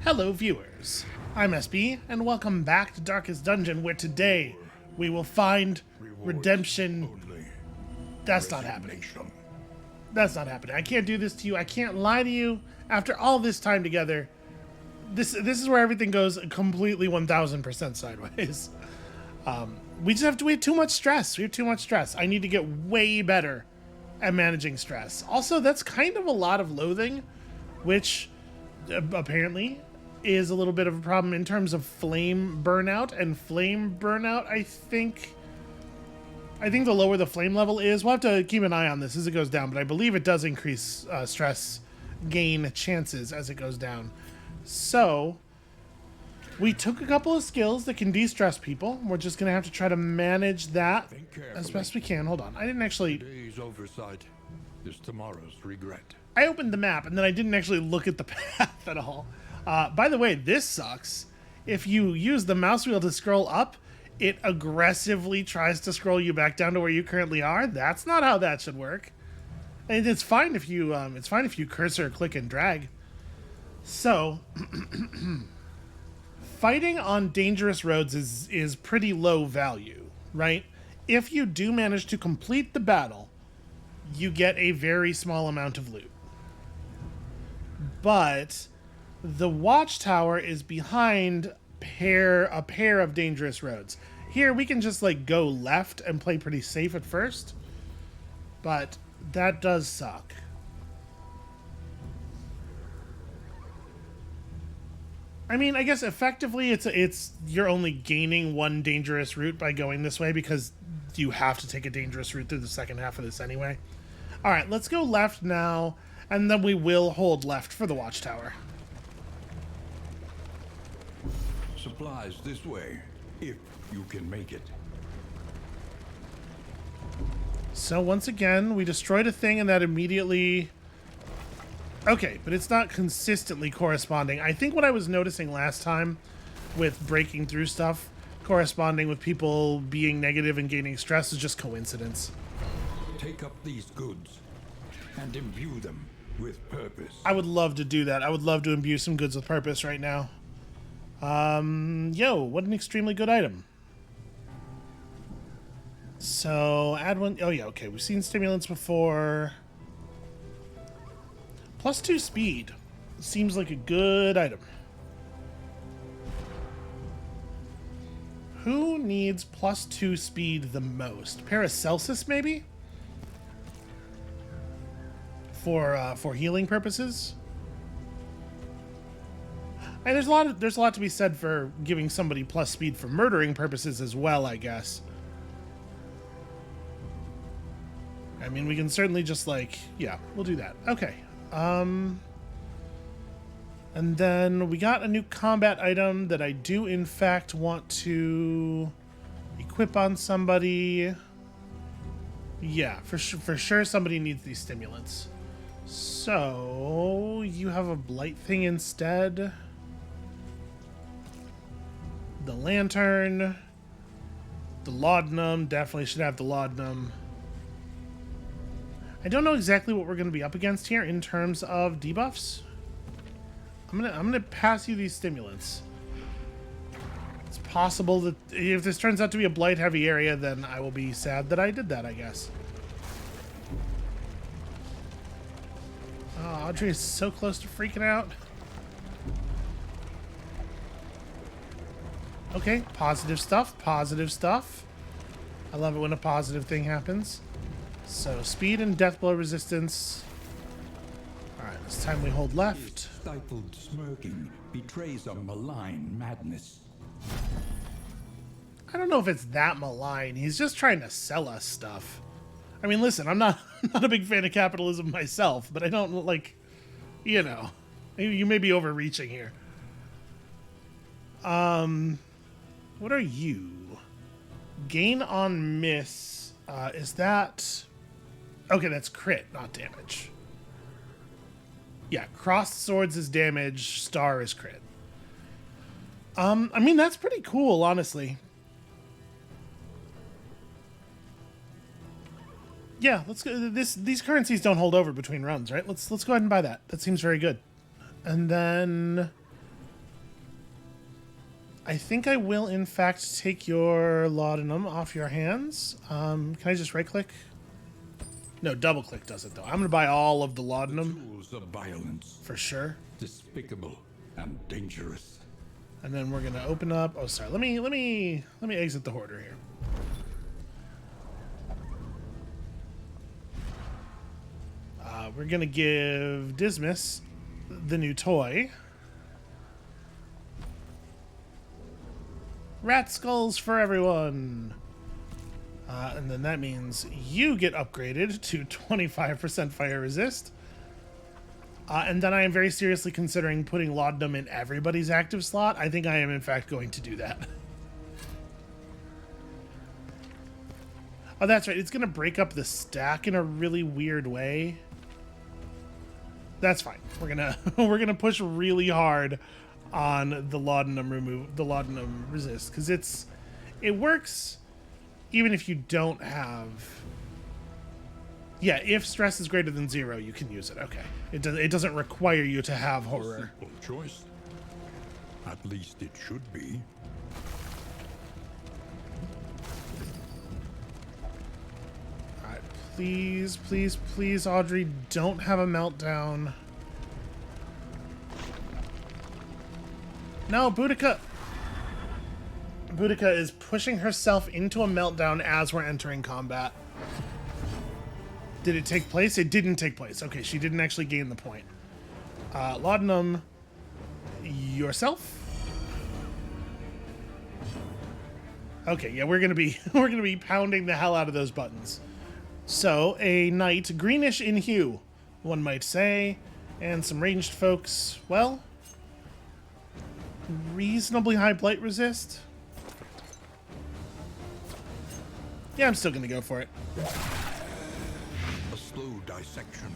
Hello viewers, I'm SB, and welcome back to Darkest Dungeon, where today we will find redemption. That's not happening. That's not happening. I can't do this to you. I can't lie to you. After all this time together, this is where everything goes completely 1000% sideways. We have too much stress. We have too much stress. I need to get way better at managing stress. Also, that's kind of a lot of loathing, which apparently is a little bit of a problem in terms of flame burnout. And flame burnout, I think the lower the flame level is, we'll have to keep an eye on this as it goes down, but I believe it does increase stress gain chances as it goes down. So we took a couple of skills that can de-stress people. We're just gonna have to try to manage that as best we can. Hold on, I didn't actually... Today's oversight is tomorrow's regret. I opened the map and then I didn't actually look at the path at all. By the way, this sucks. If you use the mouse wheel to scroll up, it aggressively tries to scroll you back down to where you currently are. That's not how that should work. And it's fine if you cursor click and drag. So fighting on dangerous roads is pretty low value, right? If you do manage to complete the battle, you get a very small amount of loot. But the watchtower is behind a pair of dangerous roads. Here we can just like go left and play pretty safe at first, but that does suck. I mean, I guess effectively it's you're only gaining one dangerous route by going this way, because you have to take a dangerous route through the second half of this anyway. All right, let's go left now, and then we will hold left for the watchtower. Supplies this way, if you can make it. So once again, we destroyed a thing and that immediately... Okay, but it's not consistently corresponding. I think what I was noticing last time with breaking through stuff corresponding with people being negative and gaining stress is just coincidence. Take up these goods and imbue them with purpose. I would love to do that. I would love to imbue some goods with purpose right now. Yo, what an extremely good item. So, add one... Oh yeah, okay, we've seen stimulants before. +2 speed. Seems like a good item. Who needs +2 speed the most? Paracelsus, maybe? For healing purposes? And there's a lot to be said for giving somebody plus speed for murdering purposes as well, I guess. I mean, we can certainly just like, yeah, we'll do that. Okay. And then we got a new combat item that I do in fact want to equip on somebody. Yeah, for sure somebody needs these stimulants. So you have a blight thing instead. The lantern, the laudanum, definitely should have the laudanum. I don't know exactly what we're going to be up against here in terms of debuffs. I'm gonna pass you these stimulants. It's possible that if this turns out to be a blight heavy area, then I will be sad that I did that, I guess. Oh, Audrey is so close to freaking out. Okay, positive stuff, positive stuff. I love it when a positive thing happens. So, speed and death blow resistance. Alright, this time we hold left. Stifled smirking betrays a malign madness. I don't know if it's that malign. He's just trying to sell us stuff. I mean, listen, I'm not a big fan of capitalism myself, but I don't, like, you know, you may be overreaching here. What are you? Gain on miss. Is that... Okay, that's crit, not damage. Yeah, crossed swords is damage, star is crit. I mean, that's pretty cool, honestly. Yeah, let's go. These currencies don't hold over between runs, right? Let's go ahead and buy that. That seems very good. And then I think I will, in fact, take your laudanum off your hands. Can I just right-click? No, double-click does it, though. I'm going to buy all of the laudanum. Tools of violence, For sure. despicable and dangerous. And then we're going to open up... Oh, sorry. Let me exit the hoarder here. We're going to give Dismas the new toy. Rat skulls for everyone. And then that means you get upgraded to 25% fire resist. And then I am very seriously considering putting laudanum in everybody's active slot. I think I am, in fact, going to do that. Oh, that's right. It's going to break up the stack in a really weird way. That's fine. We're gonna push really hard on the laudanum resist, because it works even if you don't have. Yeah, if stress is greater than 0, you can use it. Okay, it doesn't require you to have horror. Simple choice. At least it should be. Alright, please, please, please, Audrey, don't have a meltdown. No, Boudica! Boudica is pushing herself into a meltdown as we're entering combat. Did it take place? It didn't take place. Okay, she didn't actually gain the point. Laudanum, yourself? Okay, yeah, we're gonna be pounding the hell out of those buttons. So, a knight, greenish in hue, one might say, and some ranged folks, well, reasonably high blight resist. Yeah, I'm still gonna go for it. A slow dissection.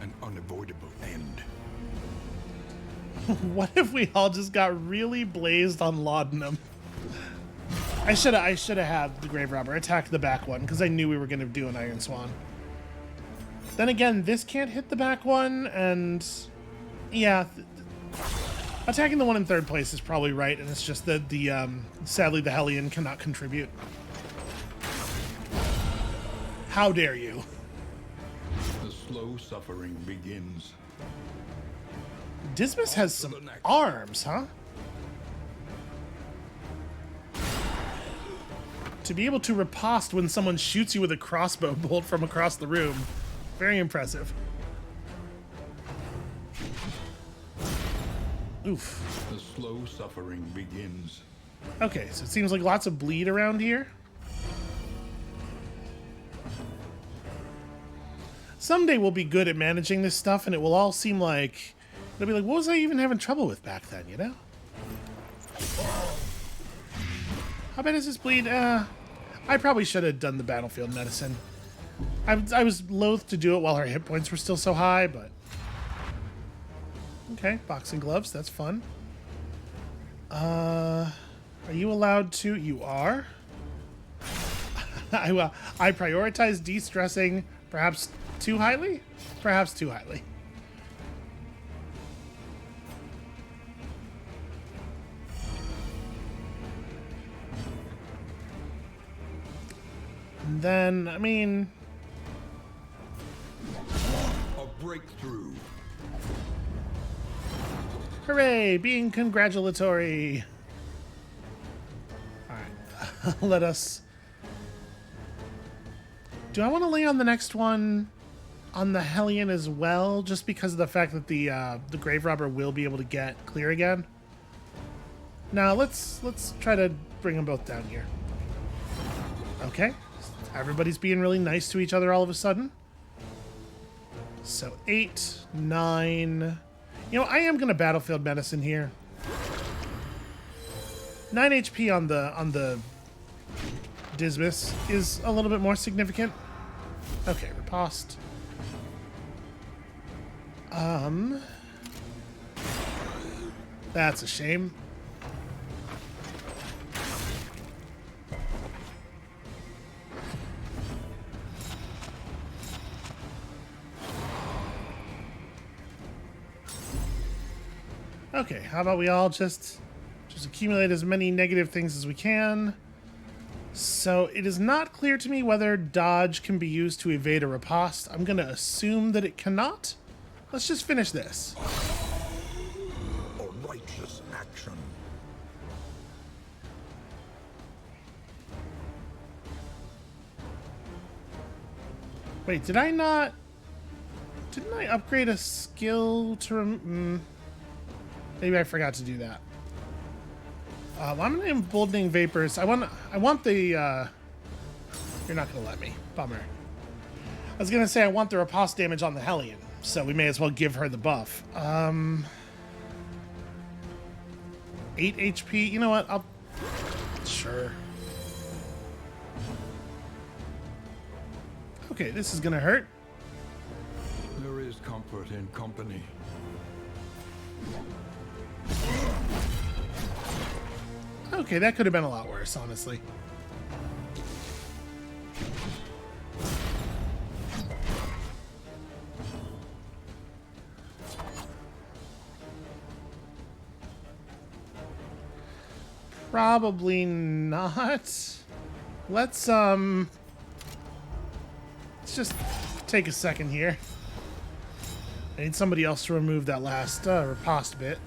An unavoidable end. What if we all just got really blazed on laudanum? I should have had the grave robber attack the back one, because I knew we were going to do an Iron Swan. Then again, this can't hit the back one, and yeah, attacking the one in third place is probably right, and it's just that sadly the Hellion cannot contribute. How dare you? The slow suffering begins. Dismas has some arms, huh? To be able to riposte when someone shoots you with a crossbow bolt from across the room. Very impressive. Oof. The slow suffering begins. Okay, so it seems like lots of bleed around here. Someday we'll be good at managing this stuff, and it will all seem like... It'll be like, what was I even having trouble with back then, you know? How bad is this bleed? I probably should have done the battlefield medicine. I was loath to do it while her hit points were still so high, but... Okay, boxing gloves, that's fun. Are you allowed to? You are? I prioritize de-stressing perhaps too highly? Perhaps too highly. And then, I mean... A breakthrough. Hooray! Being congratulatory! Alright, let us... Do I want to lay on the next one on the Hellion as well, just because of the fact that the grave robber will be able to get clear again? Now let's try to bring them both down here. Okay, everybody's being really nice to each other all of a sudden. So 8, 9. You know, I am gonna battlefield medicine here. 9 HP on the Dismas is a little bit more significant. Okay, riposte. That's a shame. Okay, how about we all just Just accumulate as many negative things as we can. So it is not clear to me whether dodge can be used to evade a riposte. I'm going to assume that it cannot. Let's just finish this. A righteous action. Wait, did I not... Didn't I upgrade a skill to... Maybe I forgot to do that. Well, I'm going to emboldening vapors. I want the... You're not going to let me. Bummer. I was going to say I want the riposte damage on the Hellion, so we may as well give her the buff. 8 HP. You know what? I'll... Sure. Okay, this is going to hurt. There is comfort in company. Okay, that could have been a lot worse, honestly. Probably not. Let's just take a second here. I need somebody else to remove that last riposte bit.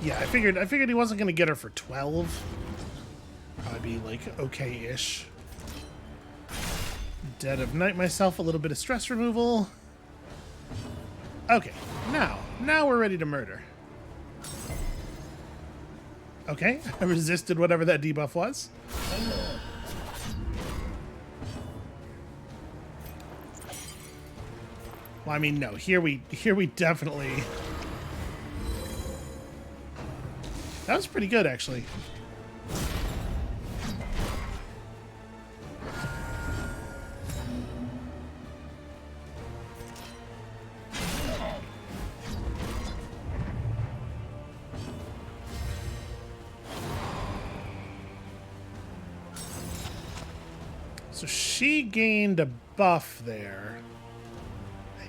Yeah, I figured he wasn't gonna get her for 12. Probably be like okay-ish. Dead of Night myself, a little bit of stress removal. Okay, now we're ready to murder. Okay, I resisted whatever that debuff was. Well, I mean, no, here we definitely... That was pretty good, actually. So she gained a buff there.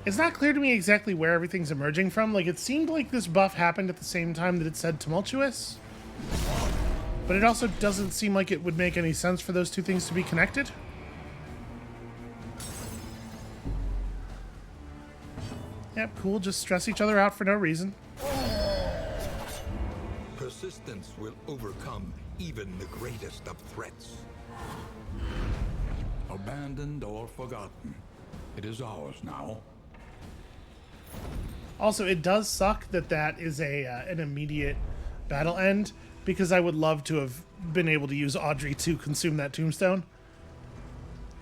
It's not clear to me exactly where everything's emerging from. Like, it seemed like this buff happened at the same time that it said tumultuous. But it also doesn't seem like it would make any sense for those two things to be connected. Yep, cool. Just stress each other out for no reason. Persistence will overcome even the greatest of threats. Abandoned or forgotten, it is ours now. Also, it does suck that that is an immediate battle end, because I would love to have been able to use Audrey to consume that tombstone.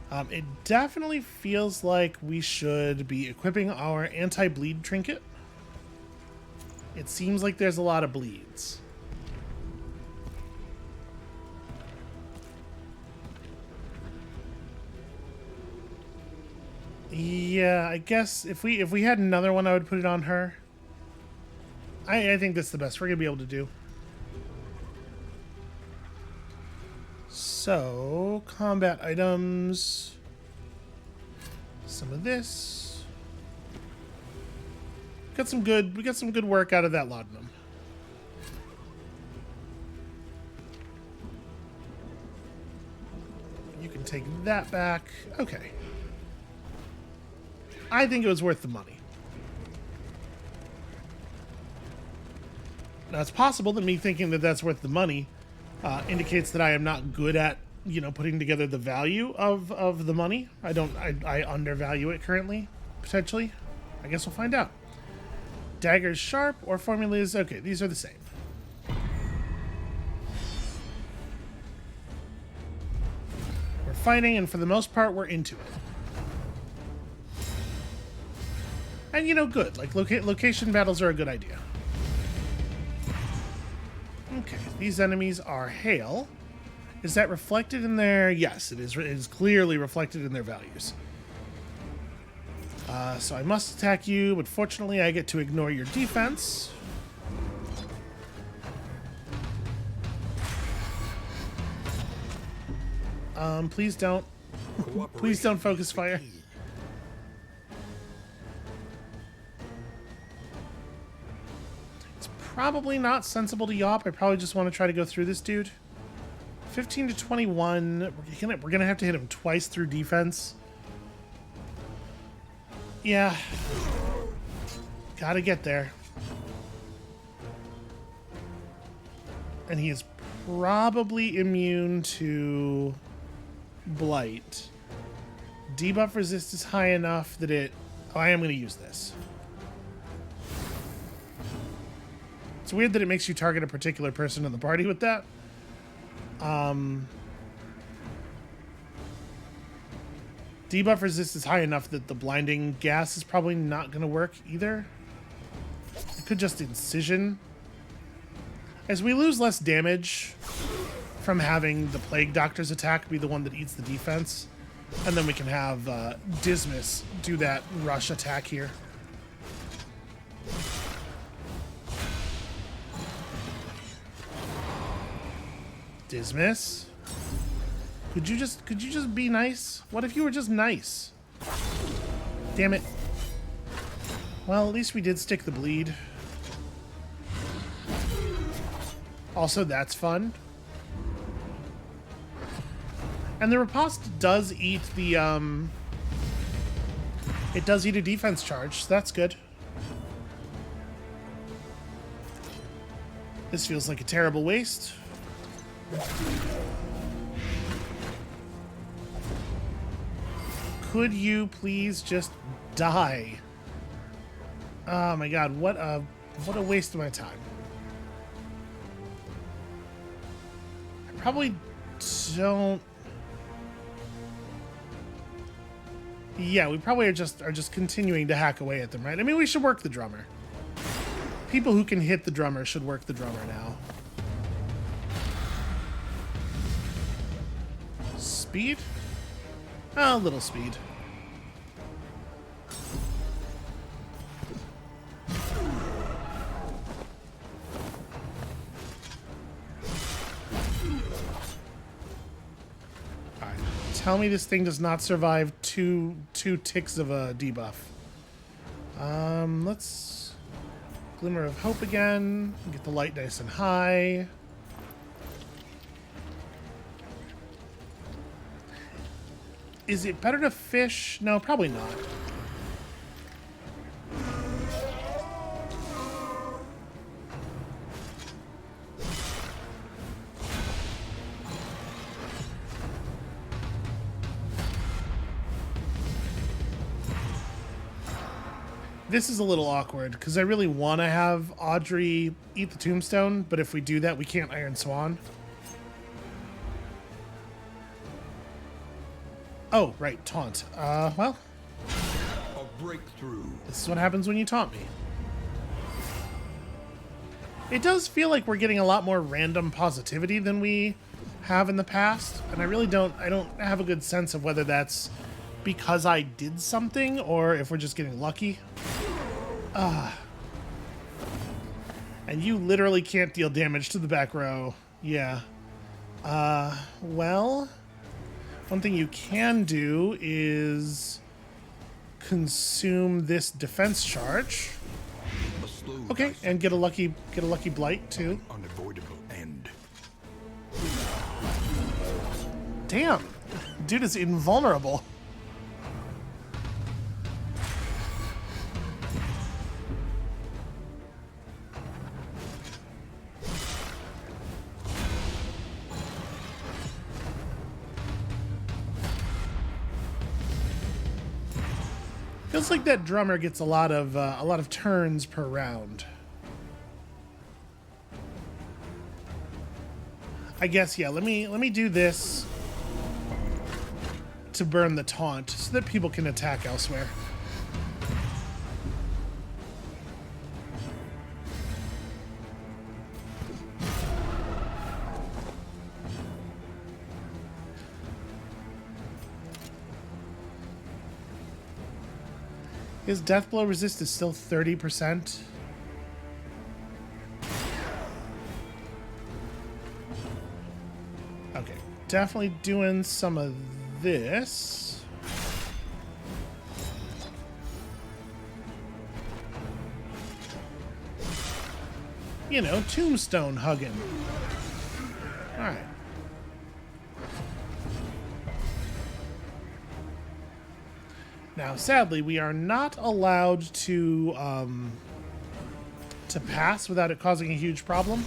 It definitely feels like we should be equipping our anti-bleed trinket. It seems like there's a lot of bleeds. Yeah, I guess if we had another one, I would put it on her. I think that's the best we're gonna be able to do. So, combat items. Some of this. We got some good work out of that laudanum. You can take that back. Okay. I think it was worth the money. Now, it's possible that me thinking that that's worth the money indicates that I am not good at, putting together the value of the money. I undervalue it currently, potentially. I guess we'll find out. Daggers sharp or formulas? Okay, these are the same. We're fighting, and for the most part, we're into it. And, good. Like, location battles are a good idea. Okay, these enemies are hail. Is that reflected in their... Yes, it is. It is clearly reflected in their values. So I must attack you, but fortunately I get to ignore your defense. Please don't. Please don't focus fire. It's probably not sensible to yawp. I probably just want to try to go through this dude. 15 to 21. We're gonna have to hit him twice through defense. Yeah. Gotta get there. And he is probably immune to blight. Debuff resist is high enough that it... Oh, I am going to use this. It's weird that it makes you target a particular person in the party with that. Debuff resist is high enough that the blinding gas is probably not going to work either. It could just incision. As we lose less damage from having the Plague Doctor's attack be the one that eats the defense, and then we can have Dismas do that rush attack here. Dismas, could you just be nice? What if you were just nice? Damn it. Well, at least we did stick the bleed. Also, that's fun. And the riposte does eat the, it does eat a defense charge, so that's good. This feels like a terrible waste. Could you please just die? Oh my god, what a waste of my time. I probably don't... Yeah, we probably are just continuing to hack away at them, right? I mean, we should work the drummer. People who can hit the drummer should work the drummer now. Speed? Oh, a little speed. Tell me this thing does not survive two ticks of a debuff. Let's Glimmer of Hope again. Get the light nice and high. Is it better to fish? No, probably not. This is a little awkward, because I really want to have Audrey eat the tombstone, but if we do that, we can't Iron Swan. Oh, right, taunt. Well. A breakthrough. This is what happens when you taunt me. It does feel like we're getting a lot more random positivity than we have in the past, and I don't have a good sense of whether that's because I did something or if we're just getting lucky. And you literally can't deal damage to the back row. Yeah. Well, one thing you can do is consume this defense charge. Okay, and get a lucky blight too. Unavoidable end. Damn, dude is invulnerable. Feels like that drummer gets a lot of turns per round. I guess, yeah, let me do this to burn the taunt so that people can attack elsewhere. His death blow resist is still 30%. Okay, definitely doing some of this. You know, tombstone hugging. All right. Now, sadly, we are not allowed to pass without it causing a huge problem.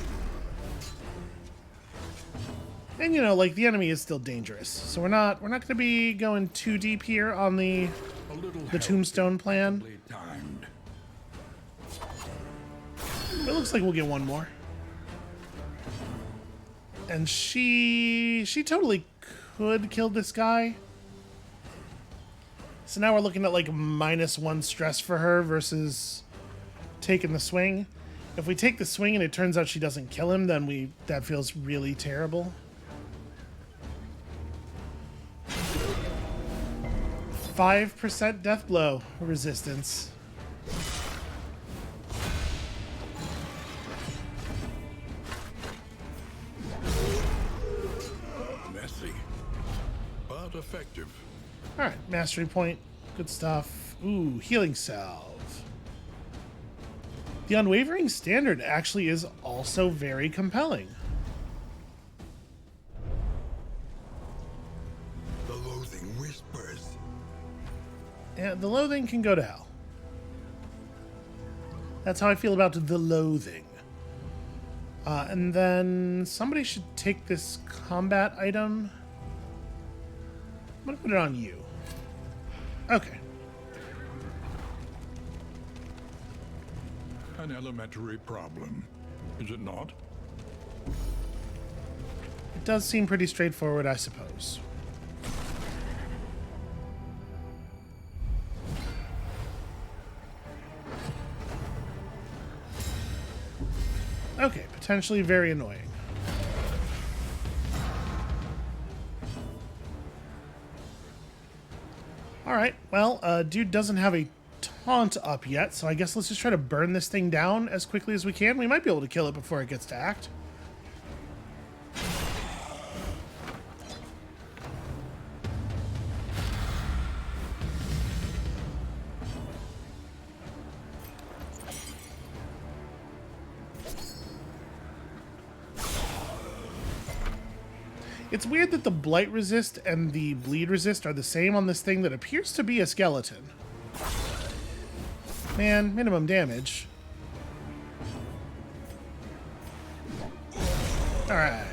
And you know, like, the enemy is still dangerous, so we're not going to be going too deep here on the tombstone plan. It looks like we'll get one more. And she totally could kill this guy. So now we're looking at like -1 stress for her versus taking the swing. If we take the swing and it turns out she doesn't kill him, then that feels really terrible. 5% death blow resistance. Messy, but effective. All right, mastery point, good stuff. Ooh, healing salve. The unwavering standard actually is also very compelling. The loathing whispers. Yeah, the loathing can go to hell. That's how I feel about the loathing. And then somebody should take this combat item. I'm gonna put it on you. Okay. An elementary problem, is it not? It does seem pretty straightforward, I suppose. Okay, potentially very annoying. Alright, well, dude doesn't have a taunt up yet, so I guess let's just try to burn this thing down as quickly as we can. We might be able to kill it before it gets to act. It's weird that the blight resist and the bleed resist are the same on this thing that appears to be a skeleton. Man, minimum damage. Alright.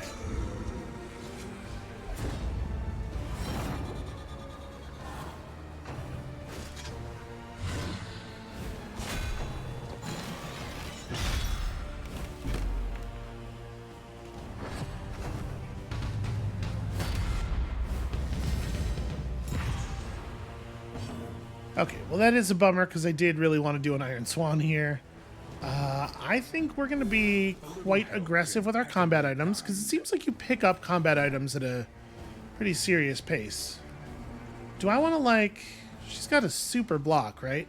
Okay, well that is a bummer because I did really want to do an Iron Swan here. I think we're going to be quite aggressive with our combat items because it seems like you pick up combat items at a pretty serious pace. Do I want to, like... She's got a super block, right?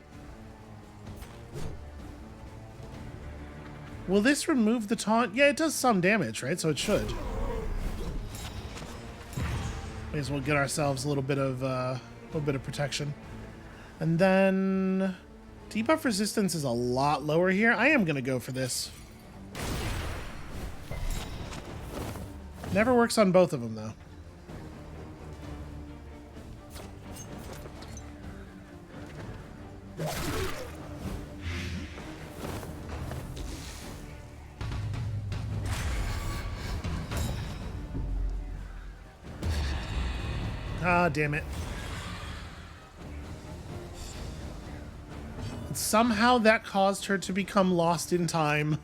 Will this remove the taunt? Yeah, it does some damage, right? So it should. May as well get ourselves a little bit of protection. And then debuff resistance is a lot lower here. I am going to go for this. Never works on both of them, though. Ah, damn it. Somehow that caused her to become lost in time.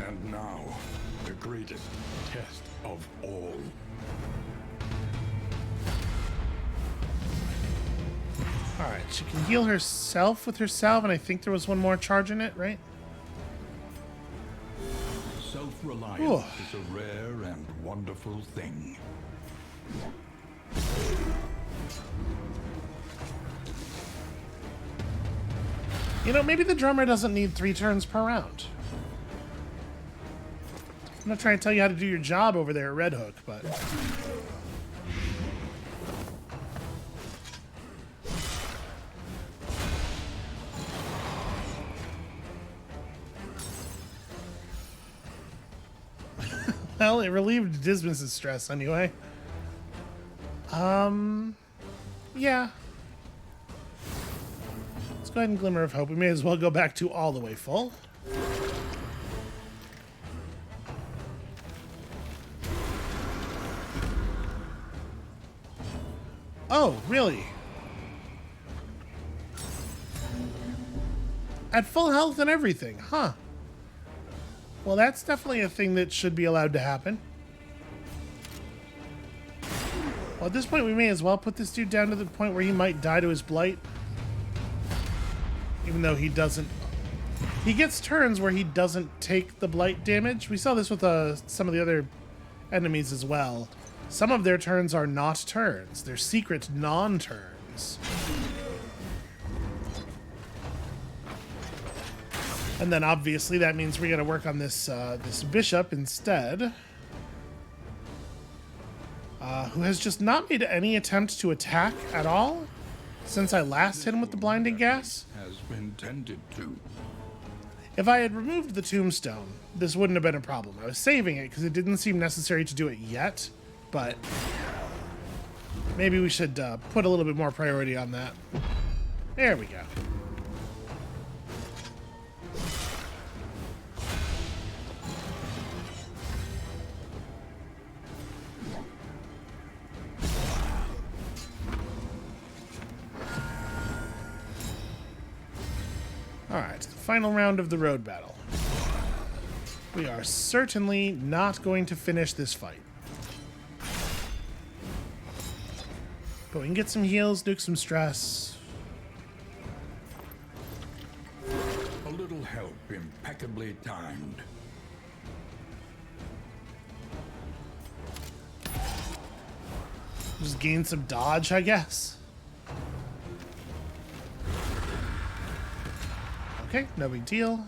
And now, the greatest test of all. Alright, she can heal herself with her salve, and I think there was one more charge in it, right? Self-reliance is a rare and wonderful thing. You know, maybe the drummer doesn't need 3 turns per round. I'm not trying to tell you how to do your job over there at Red Hook, but... Well, it relieved Dismas' stress anyway. Yeah. Let's go ahead and Glimmer of Hope. We may as well go back to all the way full. Oh, really? At full health and everything, huh? Well, that's definitely a thing that should be allowed to happen. Well, at this point, we may as well put this dude down to the point where he might die to his blight. Even though he doesn't... He gets turns where he doesn't take the blight damage. We saw this with some of the other enemies as well. Some of their turns are not turns. They're secret non-turns. And then obviously that means we gotta work on this this bishop instead. Who has just not made any attempt to attack at all since I last hit him with the blinding gas. Has been tended to. If I had removed the tombstone, this wouldn't have been a problem. I was saving it because it didn't seem necessary to do it yet, but maybe we should put a little bit more priority on that. There we go. Alright, the final round of the road battle. We are certainly not going to finish this fight. But we can get some heals, nuke some stress. A little help impeccably timed. Just gain some dodge, I guess. Okay, no big deal.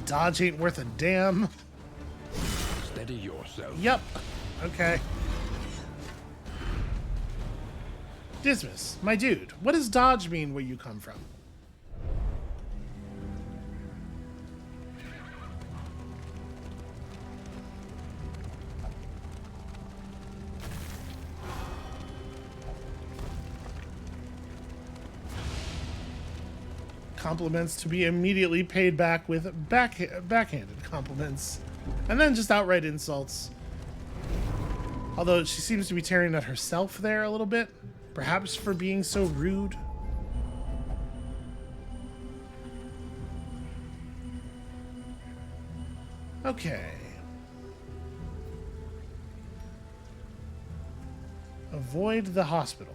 Dodge ain't worth a damn. Steady yourself. Yep. Okay. Dismas, my dude, what does dodge mean where you come from? Compliments to be immediately paid back with backhanded compliments. And then just outright insults. Although she seems to be tearing at herself there a little bit. Perhaps for being so rude. Okay. Avoid the hospital.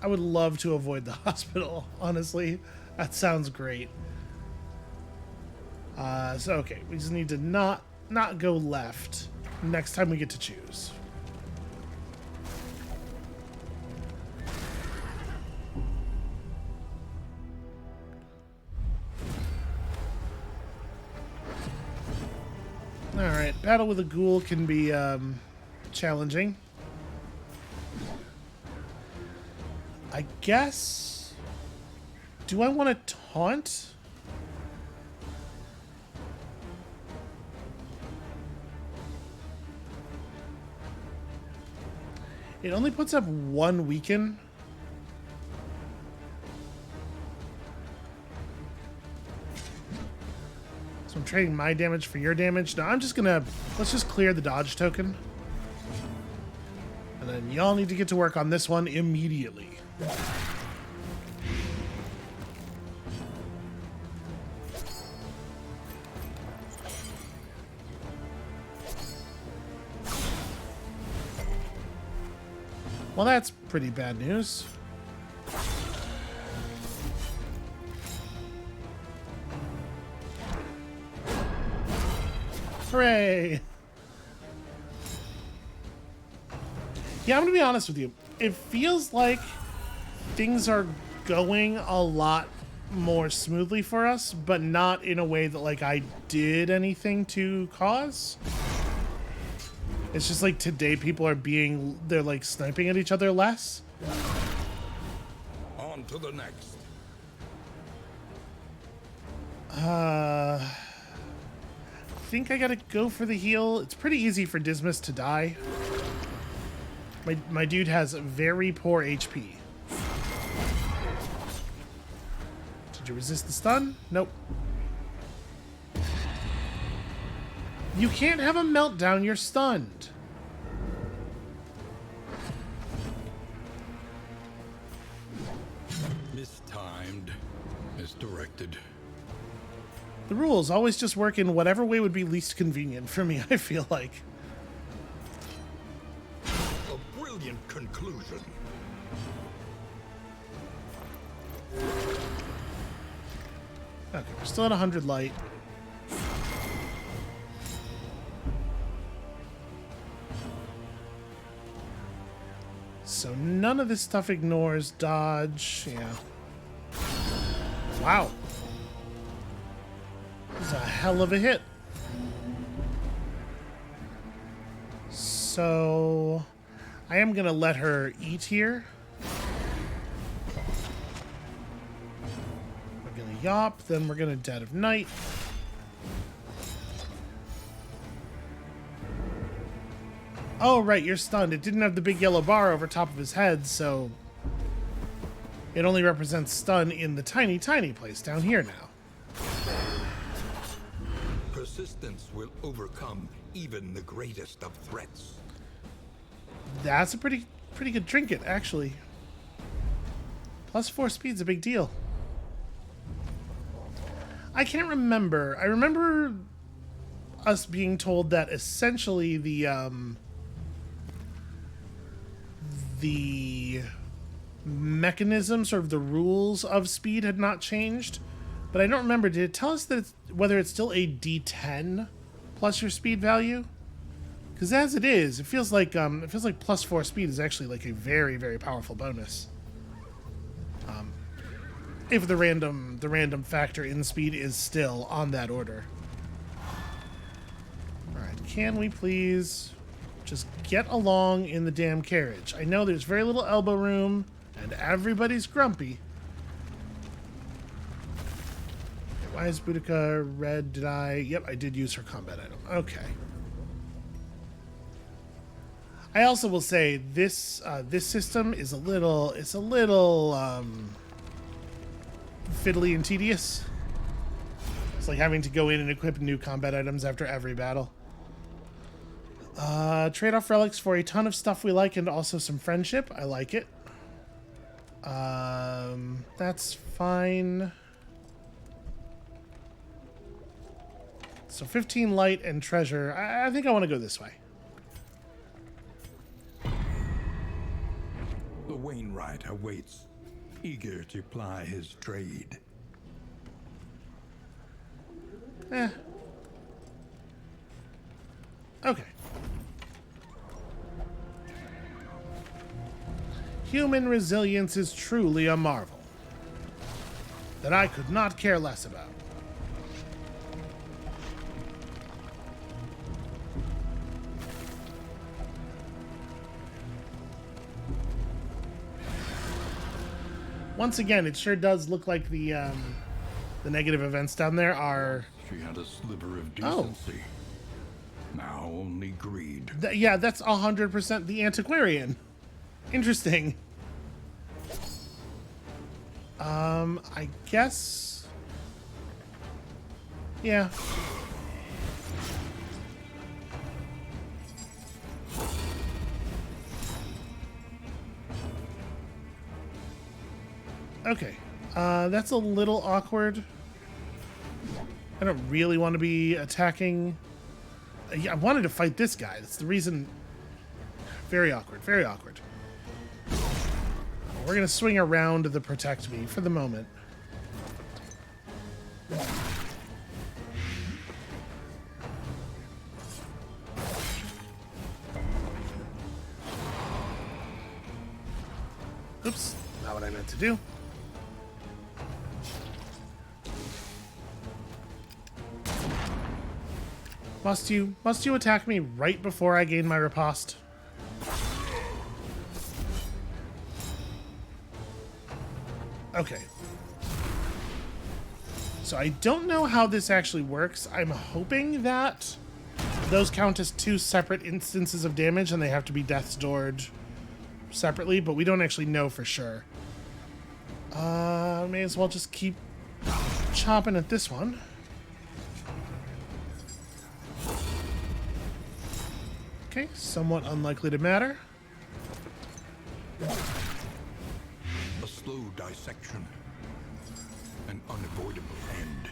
I would love to avoid the hospital, honestly. That sounds great. So, okay, we just need to not go left next time we get to choose. Alright, battle with a ghoul can be challenging. I guess... Do I want to taunt? It only puts up 1 weaken. So I'm trading my damage for your damage. No, I'm just gonna... Let's just clear the dodge token. And then y'all need to get to work on this one immediately. Well, that's pretty bad news. Hooray! Yeah, I'm gonna be honest with you. It feels like things are going a lot more smoothly for us, but not in a way that like I did anything to cause. It's just like today people are they're like sniping at each other less. On to the next. I think I gotta go for the heal. It's pretty easy for Dismas to die. My dude has very poor HP. Did you resist the stun? Nope. You can't have a meltdown, you're stunned. Mistimed. Misdirected. The rules always just work in whatever way would be least convenient for me, I feel like. A brilliant conclusion. Okay, we're still at 100 light. So none of this stuff ignores dodge. Yeah. Wow. This is a hell of a hit. So I am going to let her eat here. We're going to yop, then we're going to Dead of Night. Oh, right, you're stunned. It didn't have the big yellow bar over top of his head, so it only represents stun in the tiny, tiny place down here now. Persistence will overcome even the greatest of threats. That's a pretty good trinket, actually. +4 speed's a big deal. I can't remember. I remember us being told that essentially the mechanism, sort of the rules of speed had not changed, but I don't remember. Did it tell us that whether it's still a D10 plus your speed value? Because as it is, it feels like +4 speed is actually like a very, very powerful bonus. If the random factor in speed is still on that order. All right, can we please just get along in the damn carriage? I know there's very little elbow room, and everybody's grumpy. Why is Boudica red? Did I? Yep, I did use her combat item. Okay. I also will say this system is a little fiddly and tedious. It's like having to go in and equip new combat items after every battle. Trade off relics for a ton of stuff we like and also some friendship. I like it. That's fine. So 15 light and treasure. I think I want to go this way. The Wainwright awaits, eager to ply his trade. Okay. Human resilience is truly a marvel that I could not care less about. Once again, it sure does look like the negative events down there are... She had a sliver of decency. Now only greed. Yeah, that's 100% the antiquarian. Interesting. I guess... Yeah. Okay. That's a little awkward. I don't really want to be attacking... I wanted to fight this guy. That's the reason. Very awkward. Very awkward. We're going to swing around the protect me for the moment. Oops. Not what I meant to do. Must you attack me right before I gain my riposte? Okay. So I don't know how this actually works. I'm hoping that those count as two separate instances of damage and they have to be death's doored separately, but we don't actually know for sure. May as well just keep chopping at this one. Okay, somewhat unlikely to matter. A slow dissection. An unavoidable end.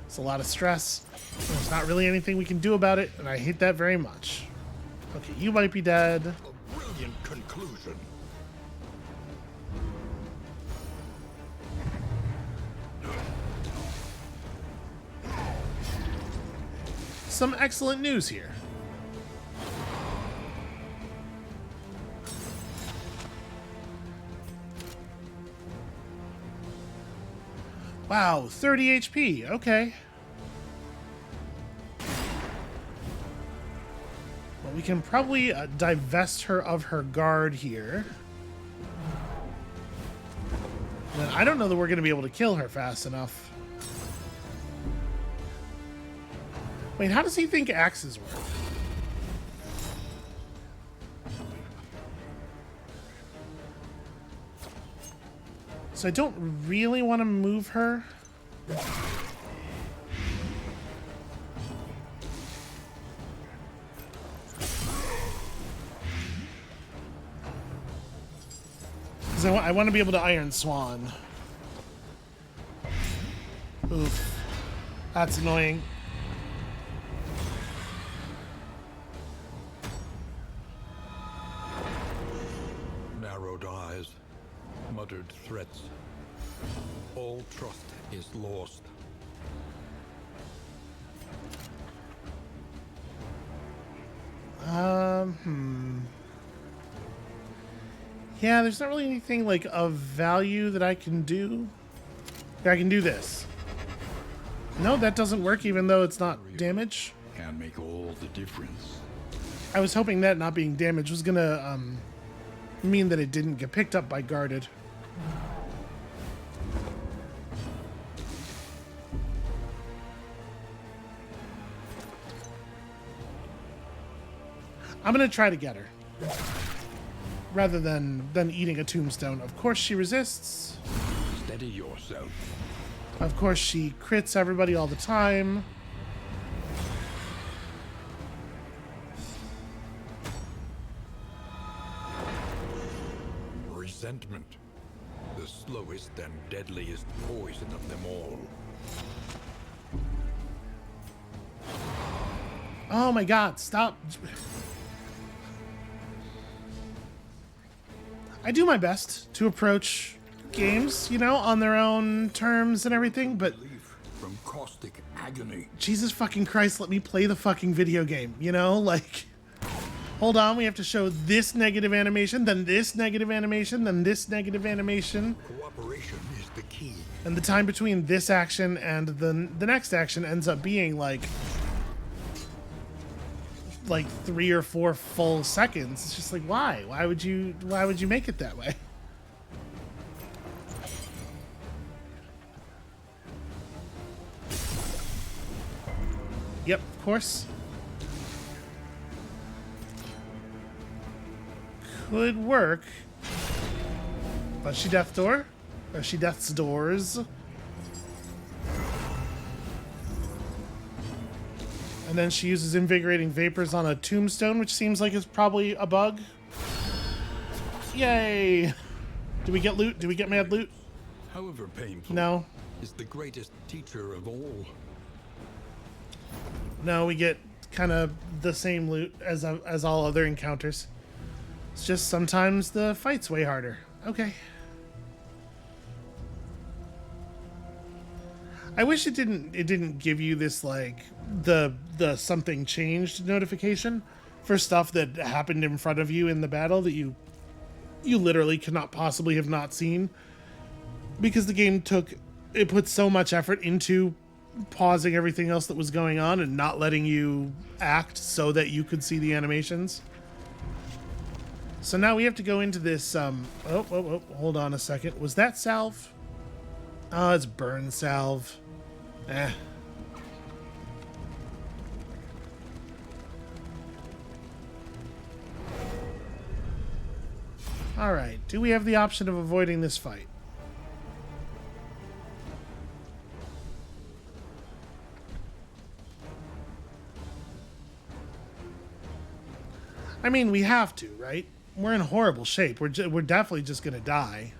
It's a lot of stress. There's not really anything we can do about it, and I hate that very much. Okay, you might be dead. A brilliant conclusion. Some excellent news here. Wow, 30 HP. Okay. Well, we can probably divest her of her guard here. And I don't know that we're going to be able to kill her fast enough. Wait, how does he think axes work? So I don't really want to move her. Because I want to be able to Iron Swan. Oof. That's annoying. Narrowed eyes, muttered threats. All trust is lost. Yeah, there's not really anything like of value that I can do. I can do this. No, that doesn't work even though it's not damage. Can make all the difference. I was hoping that not being damaged was gonna mean that it didn't get picked up by guarded. I'm gonna try to get her. Rather than eating a tombstone. Of course she resists. Steady yourself. Of course she crits everybody all the time. Resentment. The slowest and deadliest poison of them all. Oh my god, stop. I do my best to approach games, you know, on their own terms and everything, but Relief from caustic agony. Jesus fucking Christ, let me play the fucking video game, you know? Like, hold on, we have to show this negative animation, then this negative animation, then this negative animation. Cooperation is the key. And the time between this action and the next action ends up being like 3 or 4 full seconds. It's just like, why? Why would you make it that way? Yep, of course. Could work. But she death door? Or she death's doors? And then she uses invigorating vapors on a tombstone, which seems like it's probably a bug. Yay! Do we get loot? Do we get mad loot? However painful, No. is the greatest teacher of all. No, we get kind of the same loot as all other encounters. It's just sometimes the fight's way harder. Okay. I wish it didn't give you this like the something changed notification for stuff that happened in front of you in the battle that you literally could not possibly have not seen, because the game put so much effort into pausing everything else that was going on and not letting you act so that you could see the animations. So now we have to go into this hold on a second. Was that salve? Oh, it's burn salve. Alright, do we have the option of avoiding this fight? I mean, we have to, right? We're in horrible shape. We're definitely just gonna die.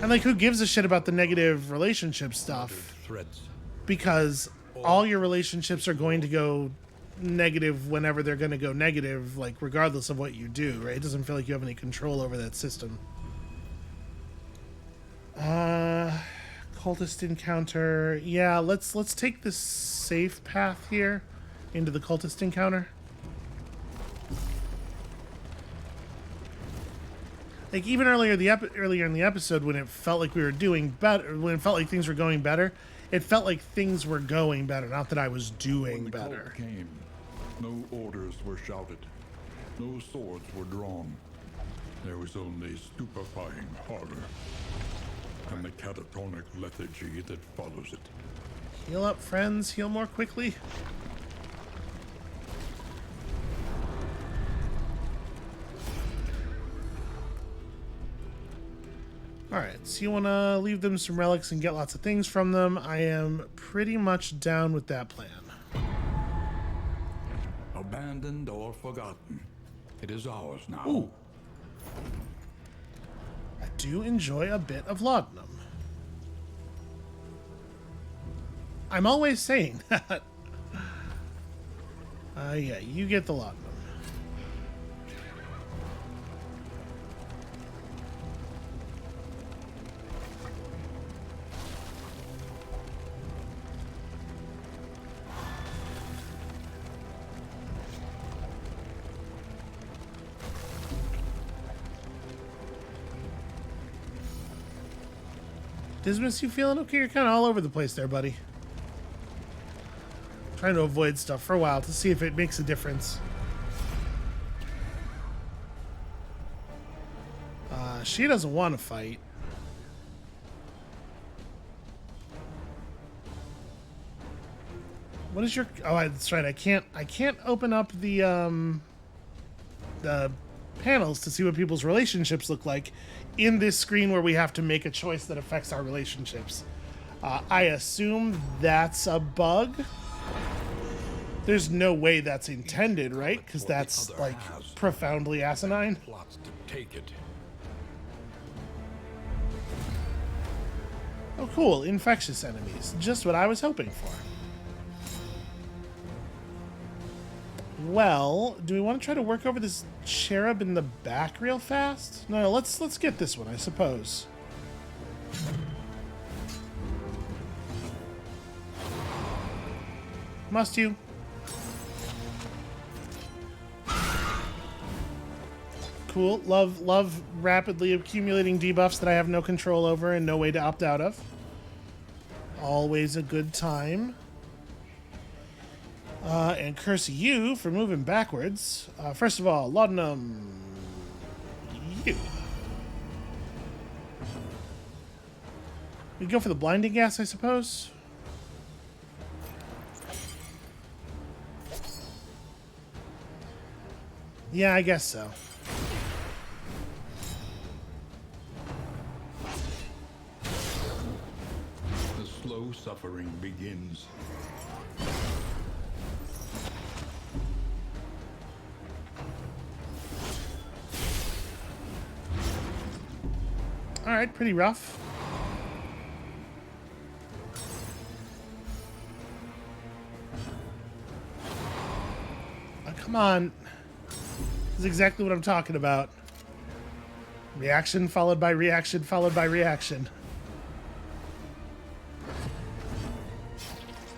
And like, who gives a shit about the negative relationship stuff? Because all your relationships are going to go negative whenever they're going to go negative, like regardless of what you do, right? It doesn't feel like you have any control over that system. Cultist encounter. Yeah, let's take this safe path here into the cultist encounter. Like, even earlier in the episode, when it felt like we were doing better, when it felt like things were going better, it felt like things were going better, not that I was doing better. When the call came, no orders were shouted, no swords were drawn. There was only stupefying horror and the catatonic lethargy that follows it. Heal up, friends. Heal more quickly. Alright, so you want to leave them some relics and get lots of things from them. I am pretty much down with that plan. Abandoned or forgotten, it is ours now. Ooh. I do enjoy a bit of laudanum. I'm always saying that. Yeah, you get the laudanum. Dismas, you feeling okay? You're kind of all over the place there, buddy. Trying to avoid stuff for a while to see if it makes a difference. She doesn't want to fight. What is your... Oh, that's right. I can't open up the panels to see what people's relationships look like in this screen where we have to make a choice that affects our relationships. I assume that's a bug. There's no way that's intended, right? Because that's like profoundly asinine. Plots to take it. Oh, cool. Infectious enemies. Just what I was hoping for. Well, do we want to try to work over this cherub in the back real fast? No, let's get this one, I suppose. Must you? Cool. Love rapidly accumulating debuffs that I have no control over and no way to opt out of. Always a good time. And curse you for moving backwards. First of all, laudanum. You. We go for the blinding gas, I suppose. Yeah, I guess so. The slow suffering begins. All right, pretty rough. Oh, come on. This is exactly what I'm talking about. Reaction followed by reaction followed by reaction.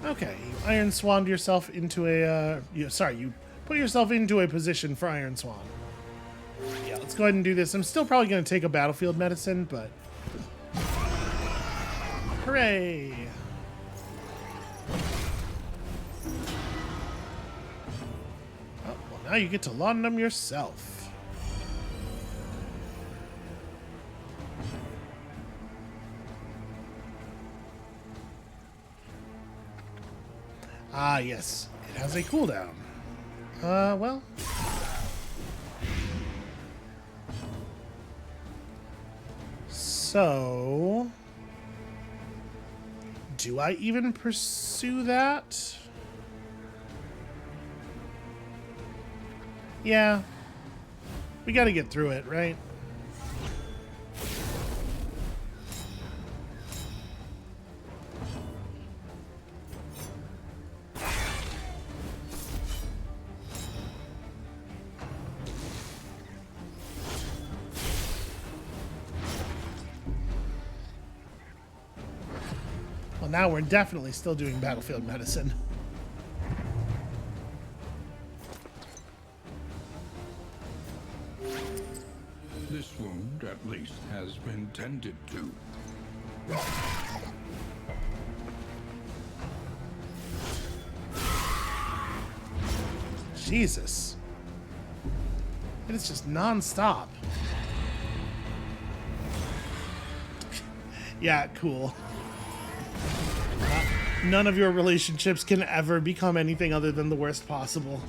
Okay, you Iron Swanned yourself into a, you put yourself into a position for Iron Swan. Yeah, let's go ahead and do this. I'm still probably going to take a battlefield medicine, but... Hooray! Oh, well, now you get to laudanum yourself. Ah, yes. It has a cooldown. Well... So... Do I even pursue that? Yeah. We gotta get through it, right? Well, now we're definitely still doing battlefield medicine. This wound, at least, has been tended to. Jesus. It is just non-stop. Yeah, cool. None of your relationships can ever become anything other than the worst possible.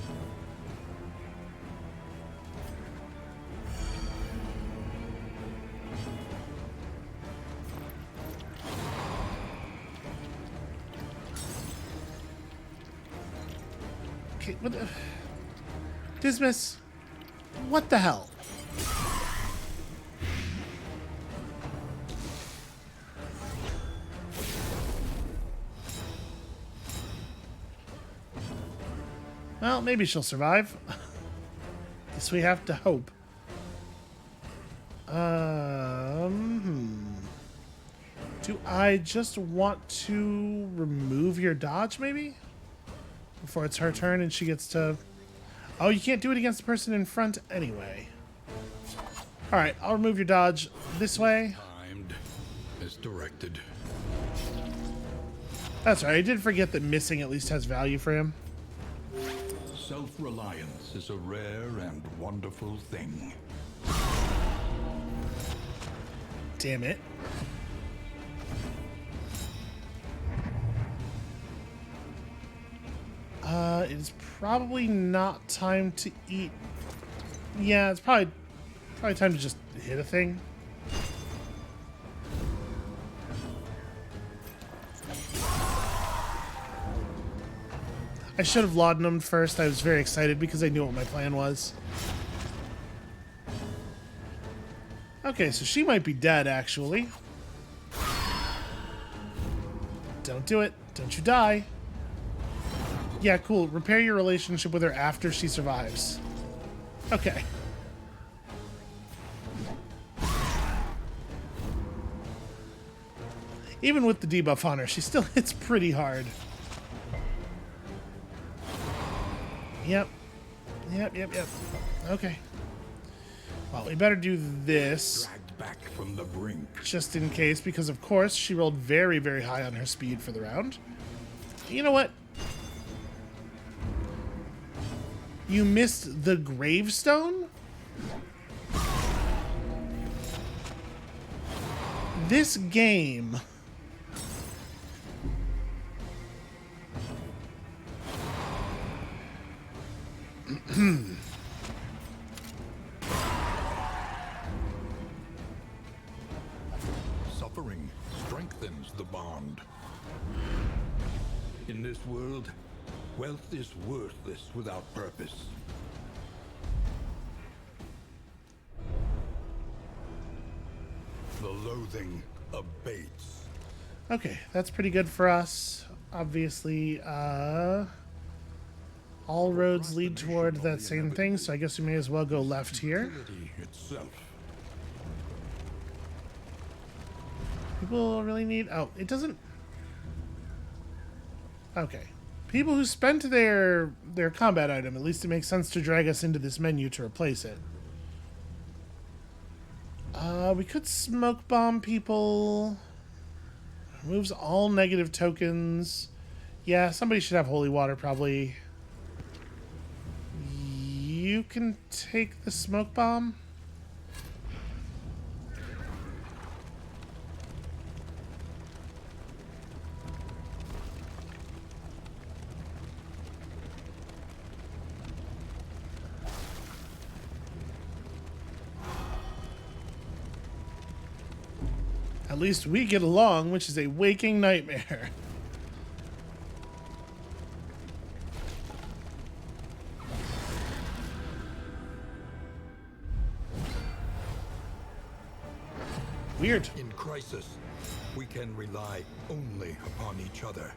Okay, what the... Dismiss. What the hell? Well, maybe she'll survive. Guess we have to hope. Do I just want to remove your dodge, maybe? Before it's her turn and she gets to... Oh, you can't do it against the person in front anyway. Alright, I'll remove your dodge this way. Timed as directed. That's right, I did forget that missing at least has value for him. Self-reliance is a rare and wonderful thing. Damn it. It is probably not time to eat. Yeah, it's probably time to just hit a thing. I should have laudanum first. I was very excited because I knew what my plan was. Okay, so she might be dead, actually. Don't do it. Don't you die. Yeah, cool. Repair your relationship with her after she survives. Okay. Even with the debuff on her, she still hits pretty hard. Yep. Okay. Well, we better do this. Dragged back from the brink. Just in case, because of course she rolled very, very high on her speed for the round. You know what? You missed the gravestone? This game... Suffering strengthens the bond. In this world, wealth is worthless without purpose. The loathing abates. Okay, that's pretty good for us. Obviously, all roads lead toward that same thing, so I guess we may as well go left here. Itself. People really need... Oh, it doesn't... Okay. People who spent their combat item, at least it makes sense to drag us into this menu to replace it. We could smoke bomb people. Removes all negative tokens. Yeah, somebody should have holy water, probably. You can take the smoke bomb. At least we get along, which is a waking nightmare. Weird. In crisis, we can rely only upon each other.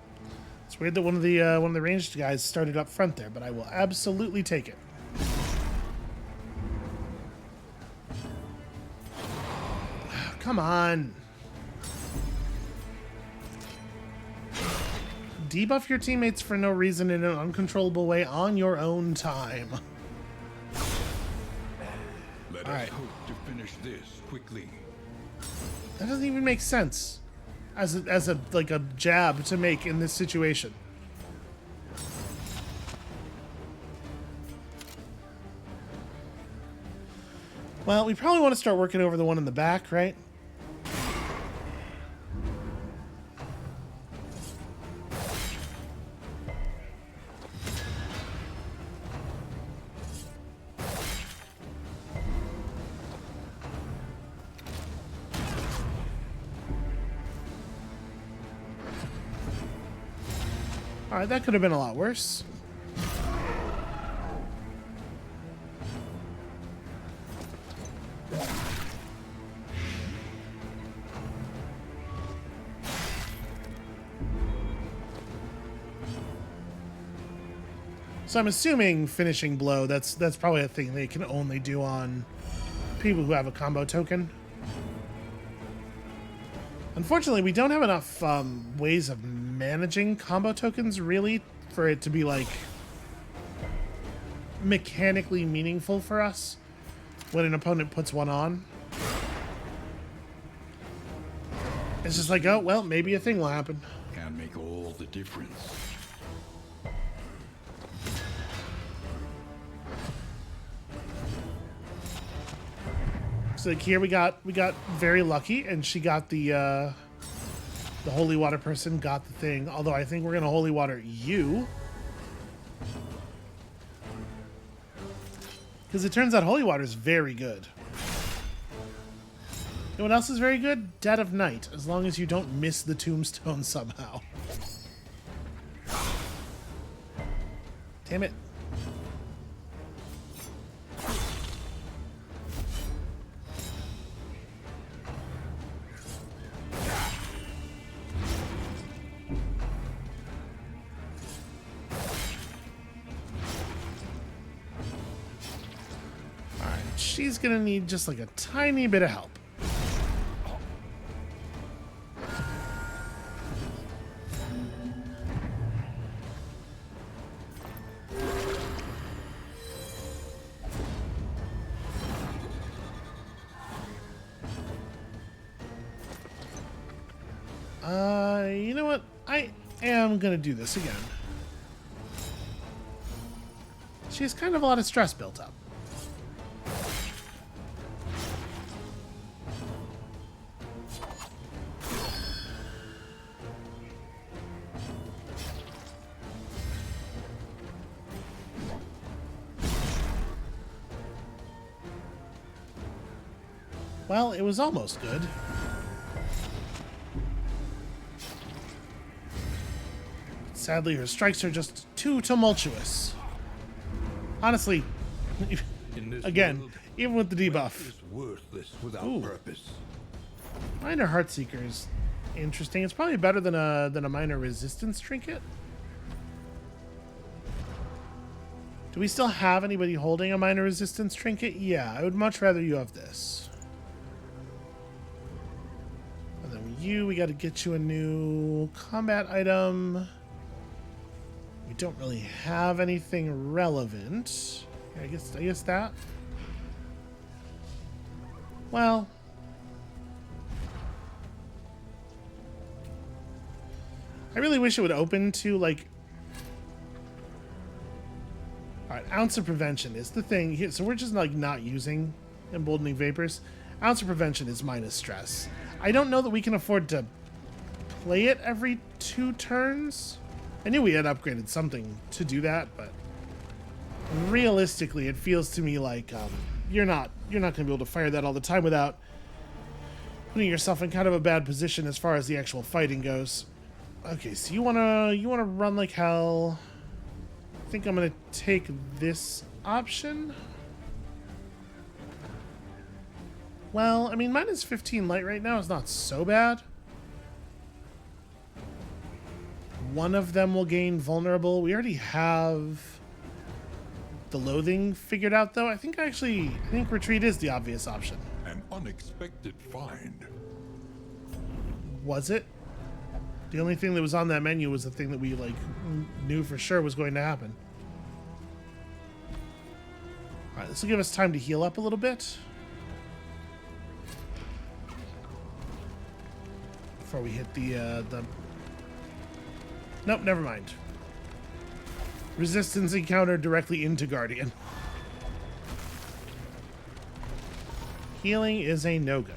It's weird that one of the ranged guys started up front there, but I will absolutely take it. Come on. Debuff your teammates for no reason in an uncontrollable way on your own time. Let All us right. hope to finish this quickly. That doesn't even make sense as a like a jab to make in this situation. Well, we probably want to start working over the one in the back, right? Alright, that could have been a lot worse. So I'm assuming finishing blow, that's probably a thing they can only do on people who have a combo token. Unfortunately, we don't have enough ways of managing combo tokens, really, for it to be, like, mechanically meaningful for us when an opponent puts one on. It's just like, oh, well, maybe a thing will happen. Can make all the difference. So like here we got very lucky, and she got the holy water person got the thing. Although I think we're gonna holy water you, because it turns out holy water is very good. You know what else is very good? Dead of Night, as long as you don't miss the tombstone somehow. Damn it. She's gonna need just like a tiny bit of help. You know what? I am gonna do this again. She has kind of a lot of stress built up. Well, it was almost good. Sadly, her strikes are just too tumultuous. Honestly, again, world, even with the debuff. is worthless without Ooh. purpose. Minor Heartseeker is interesting. It's probably better than a minor resistance trinket. Do we still have anybody holding a minor resistance trinket? Yeah, I would much rather you have this. And then you, we got to get you a new combat item. We don't really have anything relevant. I guess that. Well, I really wish it would open to like. All right, ounce of prevention is the thing here. So we're just like not using emboldening vapors. Ounce of prevention is minus stress. I don't know that we can afford to play it every 2 turns. I knew we had upgraded something to do that, but realistically, it feels to me like you're not going to be able to fire that all the time without putting yourself in kind of a bad position as far as the actual fighting goes. Okay, so you wanna run like hell. I think I'm gonna take this option. Well, I mean, minus 15 light right now is not so bad. One of them will gain vulnerable. We already have the loathing figured out, though. I think retreat is the obvious option. An unexpected find. Was it? The only thing that was on that menu was the thing that we like knew for sure was going to happen. All right, this will give us time to heal up a little bit before we hit the. Nope, never mind. Resistance encounter directly into Guardian. Healing is a no-go.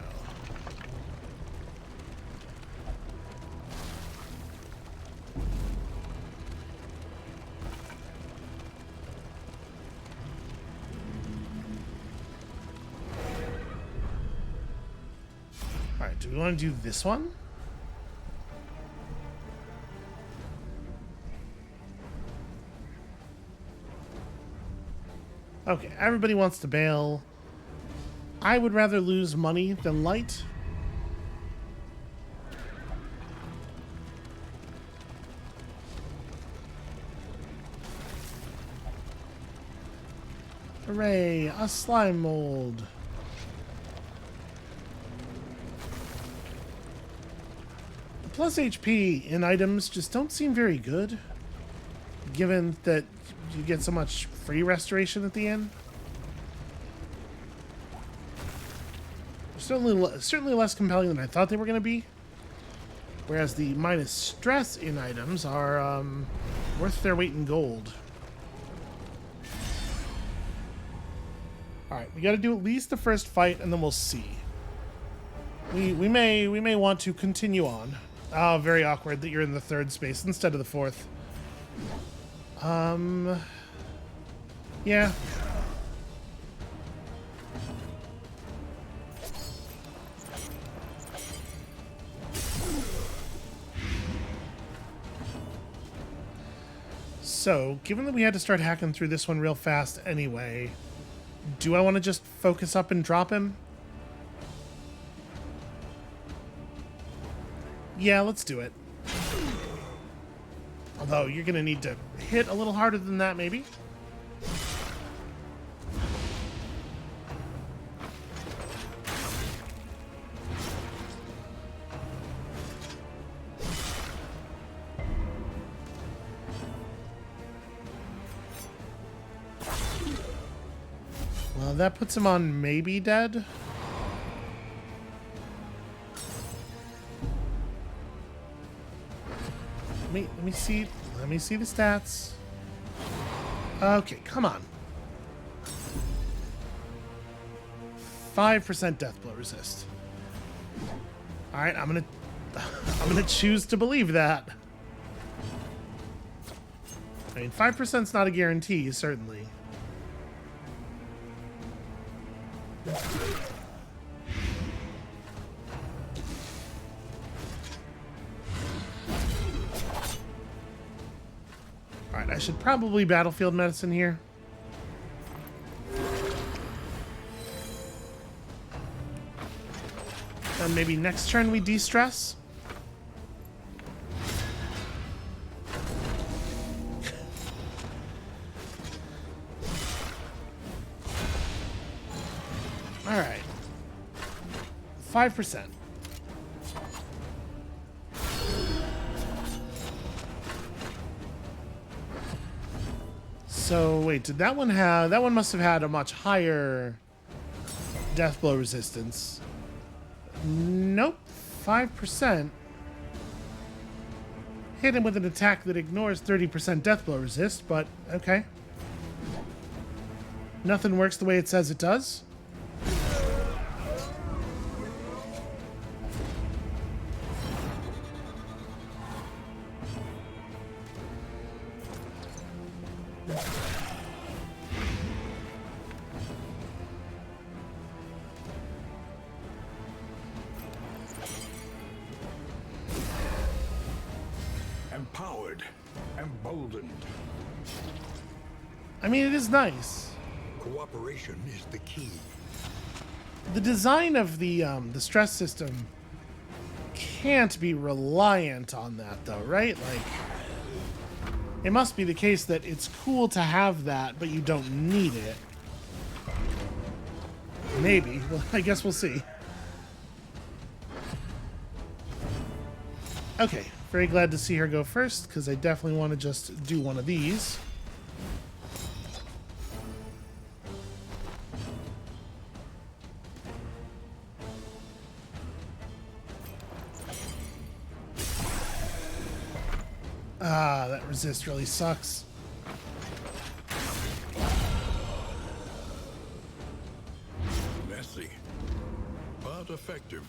Alright, do we want to do this one? Okay, everybody wants to bail. I would rather lose money than light. Hooray, a slime mold. The plus HP in items just don't seem very good, given that you get so much free restoration at the end. Certainly less compelling than I thought they were going to be. Whereas the minus stress in items are worth their weight in gold. All right, we got to do at least the first fight, and then we'll see. We may want to continue on. Oh, very awkward that you're in the 3rd space instead of the 4th. Yeah. So, given that we had to start hacking through this one real fast anyway, do I want to just focus up and drop him? Yeah, let's do it. Although, you're going to need to hit a little harder than that, maybe. Well, that puts him on maybe dead. Let me see the stats. Okay, come on. 5% death blow resist. All right, I'm gonna choose to believe that. I mean, 5%'s not a guarantee, certainly. Alright, I should probably battlefield medicine here. And maybe next turn we de-stress. Alright. 5%. So wait, did that one have? That one must have had a much higher death blow resistance. Nope, 5%. Hit him with an attack that ignores 30% death blow resist, but okay. Nothing works the way it says it does. Empowered, emboldened. I mean, it is nice. Cooperation is the key. The design of the stress system can't be reliant on that, though, right? Like, it must be the case that it's cool to have that, but you don't need it. Maybe. Well, I guess we'll see. Okay, very glad to see her go first, because I definitely want to just do one of these. Ah, that resist really sucks. Messy, but effective.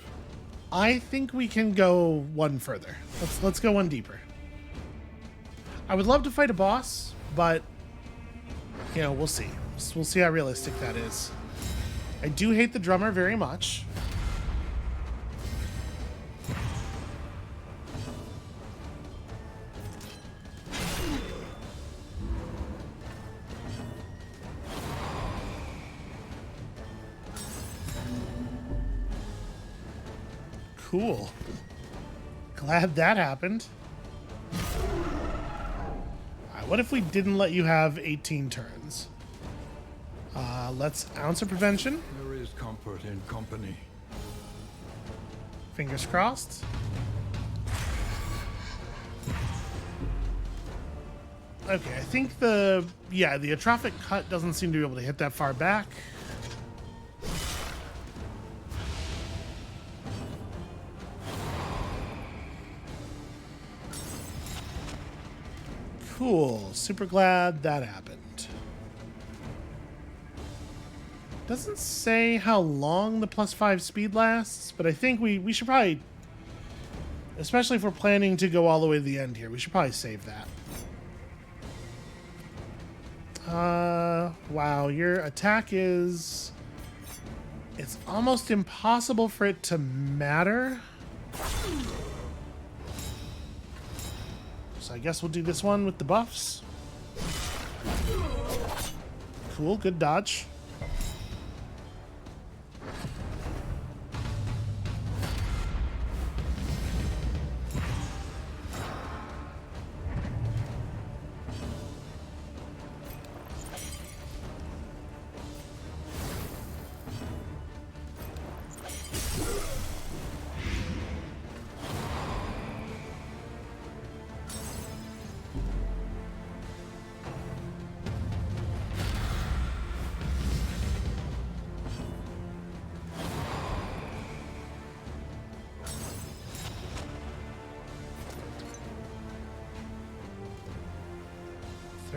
I think we can go one further. Let's go one deeper. I would love to fight a boss, but you know, we'll see. We'll see how realistic that is. I do hate the drummer very much. Cool. Glad that happened. Alright, what if we didn't let you have 18 turns? Let's ounce of prevention. There is comfort in company. Fingers crossed. Okay, I think the atrophic cut doesn't seem to be able to hit that far back. Cool. Super glad that happened. Doesn't say how long the +5 speed lasts, but I think we should probably, especially if we're planning to go all the way to the end here, we should probably save that. Wow, your attack is... It's almost impossible for it to matter. So I guess we'll do this one with the buffs. Cool, good dodge.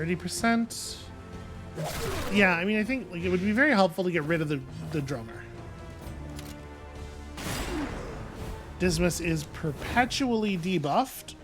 %. Yeah, I mean, I think like it would be very helpful to get rid of the drummer. Dismas is perpetually debuffed.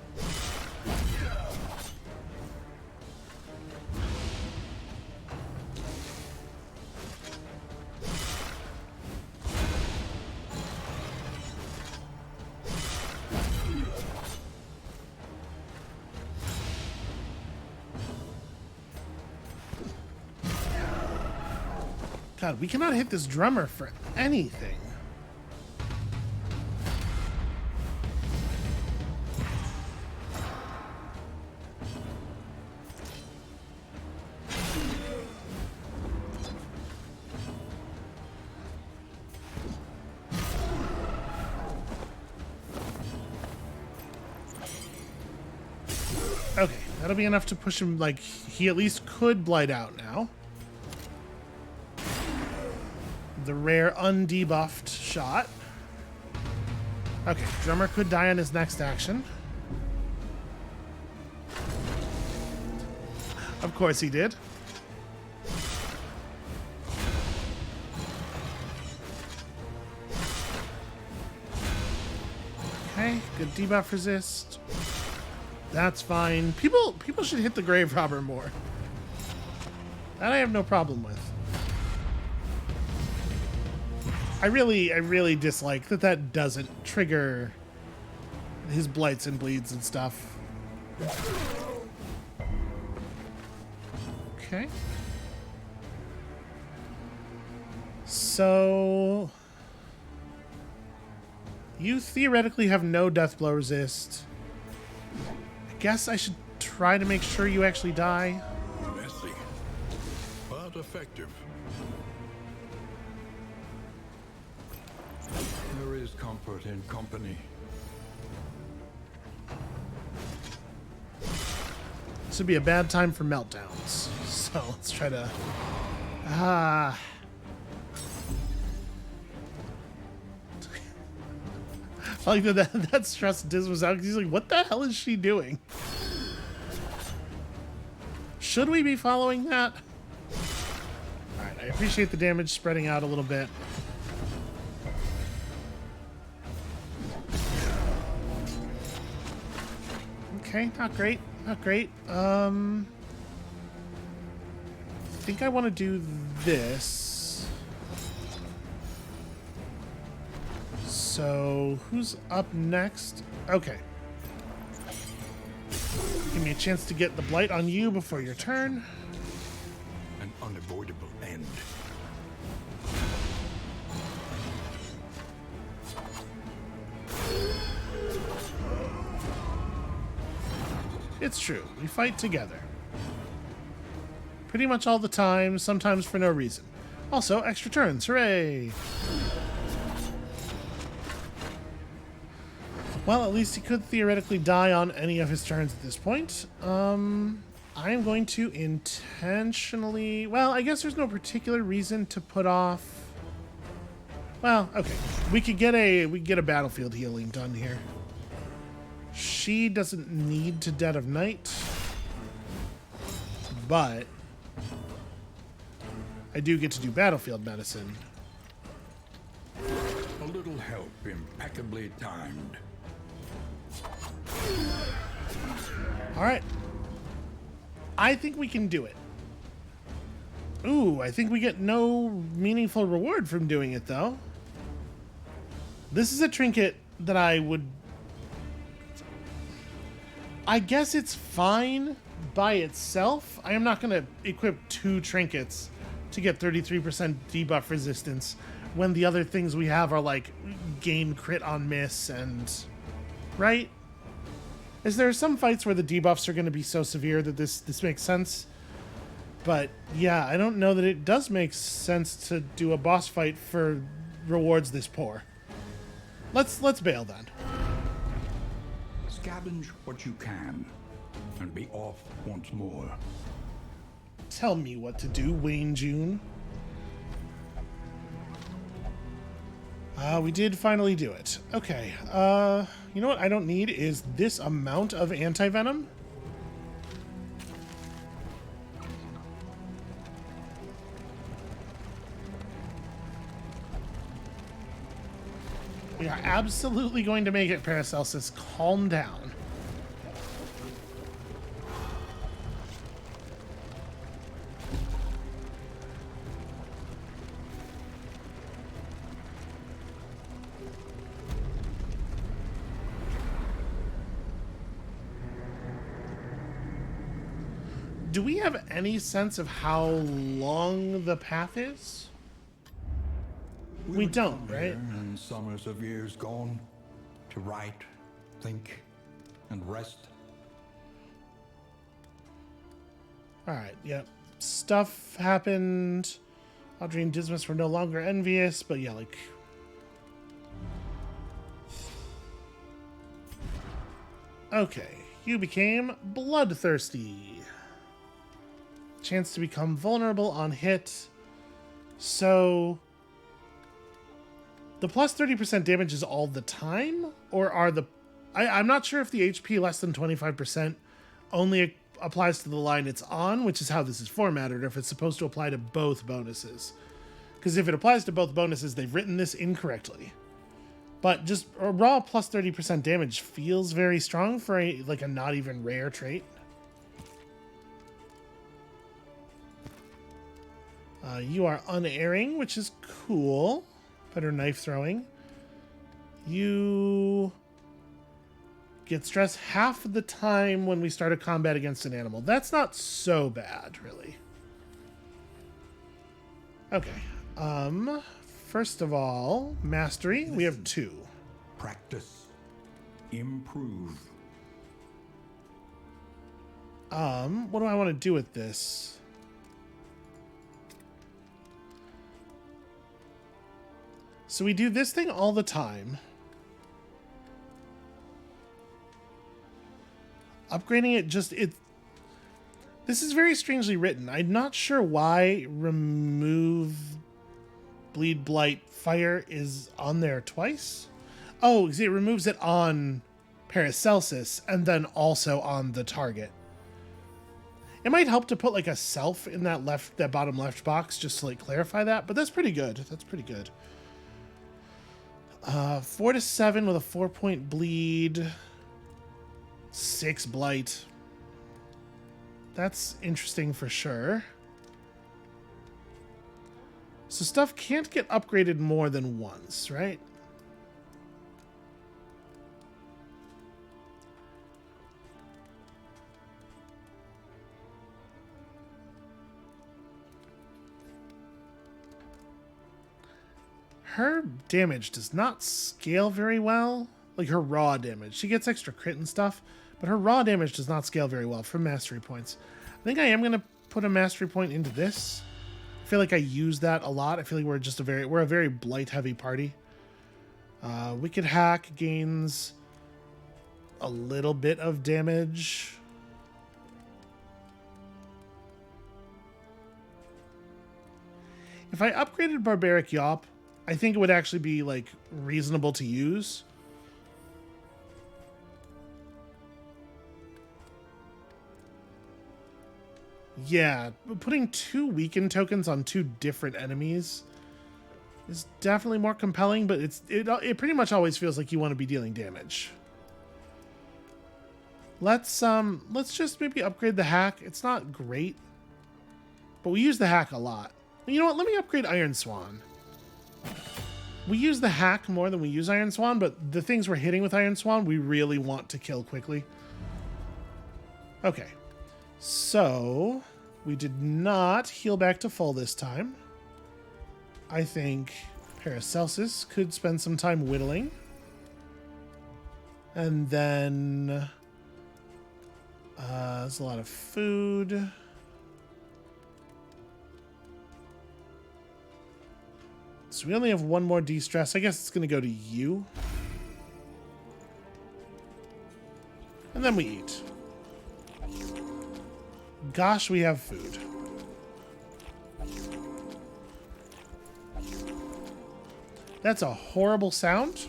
God, we cannot hit this drummer for anything. Okay, That'll be enough to push him, like, he at least could blight out now. The rare undebuffed shot. Okay, Drummer could die on his next action. Of course he did. Okay, good debuff resist. That's fine. People should hit the grave robber more. That I have no problem with. I really dislike that doesn't trigger his blights and bleeds and stuff. Okay. So you theoretically have no death blow resist. I guess I should try to make sure you actually die. Messy, but effective. There is comfort in company. This would be a bad time for meltdowns. So let's try to... I like that stress Diz was out because he's like, what the hell is she doing? Should we be following that? Alright, I appreciate the damage spreading out a little bit. Okay, not great. Not great. I think I want to do this. So, who's up next? Okay. Give me a chance to get the blight on you before your turn. An unavoidable end. It's true. We fight together. Pretty much all the time, sometimes for no reason. Also, extra turns. Hooray! Well, at least he could theoretically die on any of his turns at this point. I am going to intentionally... Well, I guess there's no particular reason to put off... Well, okay. We could get a battlefield healing done here. She doesn't need to Dead of Night, but I do get to do battlefield medicine. A little help, impeccably timed. All right. I think we can do it. Ooh, I think we get no meaningful reward from doing it, though. This is a trinket that I guess it's fine by itself. I am not going to equip 2 trinkets to get 33% debuff resistance when the other things we have are like gain crit on miss and... Right? Is there some fights where the debuffs are going to be so severe that this makes sense? But yeah, I don't know that it does make sense to do a boss fight for rewards this poor. Let's bail then. Scavenge what you can, and be off once more. Tell me what to do, Wayne June. We did finally do it. Okay, you know what I don't need is this amount of anti-venom. We are absolutely going to make it, Paracelsus. Calm down. Do we have any sense of how long the path is? We don't, right? And summers of years gone to write, think, and rest. Alright, yep. Stuff happened. Audrey and Dismas were no longer envious, but yeah, like... Okay, You became bloodthirsty. Chance to become vulnerable on hit. So the plus 30% damage is all the time? Or are the... I'm not sure if the HP less than 25% only applies to the line it's on, which is how this is formatted, or if it's supposed to apply to both bonuses. Because if it applies to both bonuses, they've written this incorrectly. But just a raw plus 30% damage feels very strong for a not even rare trait. You are unerring, which is cool. Better knife throwing. You get stressed half of the time when we start a combat against an animal. That's not so bad, really. Okay. First of all, mastery. We have 2. Practice. Improve. What do I want to do with this? So we do this thing all the time. Upgrading it this is very strangely written. I'm not sure why remove bleed, blight, fire is on there twice. Oh, it removes it on Paracelsus and then also on the target. It might help to put like a self in that bottom left box just to clarify that, but that's pretty good. That's pretty good. 4 to 7 with a 4-point bleed. 6 blight. That's interesting for sure. So stuff can't get upgraded more than once, right? Her damage does not scale very well. Like her raw damage. She gets extra crit and stuff, but her raw damage does not scale very well from mastery points. I think I am going to put a mastery point into this. I feel like I use that a lot. I feel like we're a very blight heavy party. Wicked Hack gains a little bit of damage. If I upgraded Barbaric Yawp, I think it would actually be reasonable to use. Yeah, putting 2 weakened tokens on 2 different enemies is definitely more compelling, but it pretty much always feels like you want to be dealing damage. Let's just maybe upgrade the hack. It's not great, but we use the hack a lot. You know what? Let me upgrade Iron Swan. We use the hack more than we use Iron Swan, but the things we're hitting with Iron Swan, we really want to kill quickly. Okay. So, we did not heal back to full this time. I think Paracelsus could spend some time whittling. And then... there's a lot of food. So we only have 1 more de-stress. I guess it's going to go to you. And then we eat. Gosh, we have food. That's a horrible sound.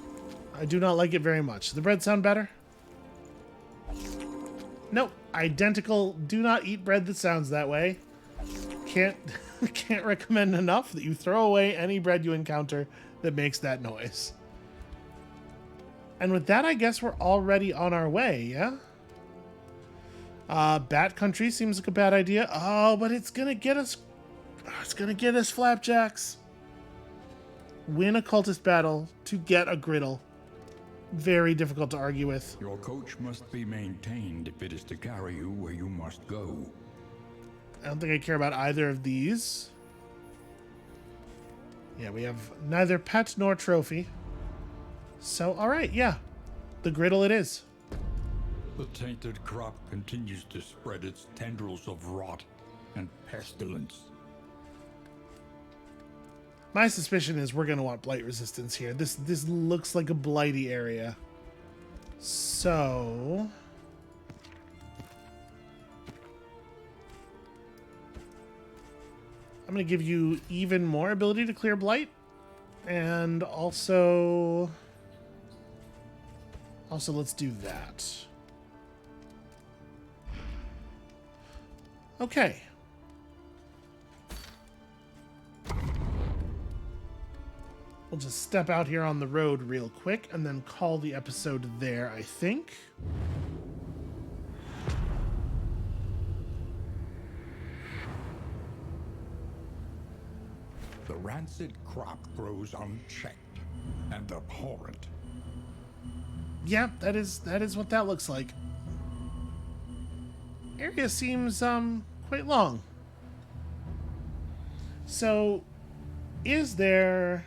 I do not like it very much. Does the bread sound better? Nope. Identical. Do not eat bread that sounds that way. Can't recommend enough that you throw away any bread you encounter that makes that noise. And with that, I guess we're already on our way, yeah? Bat Country seems like a bad idea. Oh, but it's gonna get us... It's gonna get us flapjacks. Win a cultist battle to get a griddle. Very difficult to argue with. Your coach must be maintained if it is to carry you where you must go. I don't think I care about either of these. Yeah, we have neither pet nor trophy. So, alright, yeah. The griddle it is. The tainted crop continues to spread its tendrils of rot and pestilence. My suspicion is we're going to want blight resistance here. This looks like a blighty area. So... I'm going to give you even more ability to clear blight. And also let's do that. Okay. We'll just step out here on the road real quick and then call the episode there, I think. The rancid crop grows unchecked and abhorrent. Yeah, that is what that looks like. Area seems quite long. So, is there...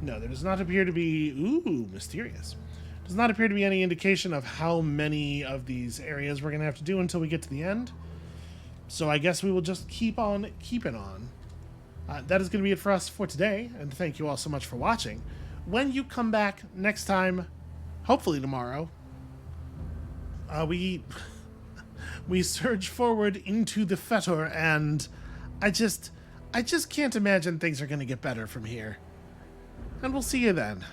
No, there does not appear to be... Ooh, mysterious. Does not appear to be any indication of how many of these areas we're going to have to do until we get to the end. So I guess we will just keep on keeping on. That is going to be it for us for today, and thank you all so much for watching. When you come back next time, hopefully tomorrow, we surge forward into the fetor, and I just can't imagine things are going to get better from here. And we'll see you then.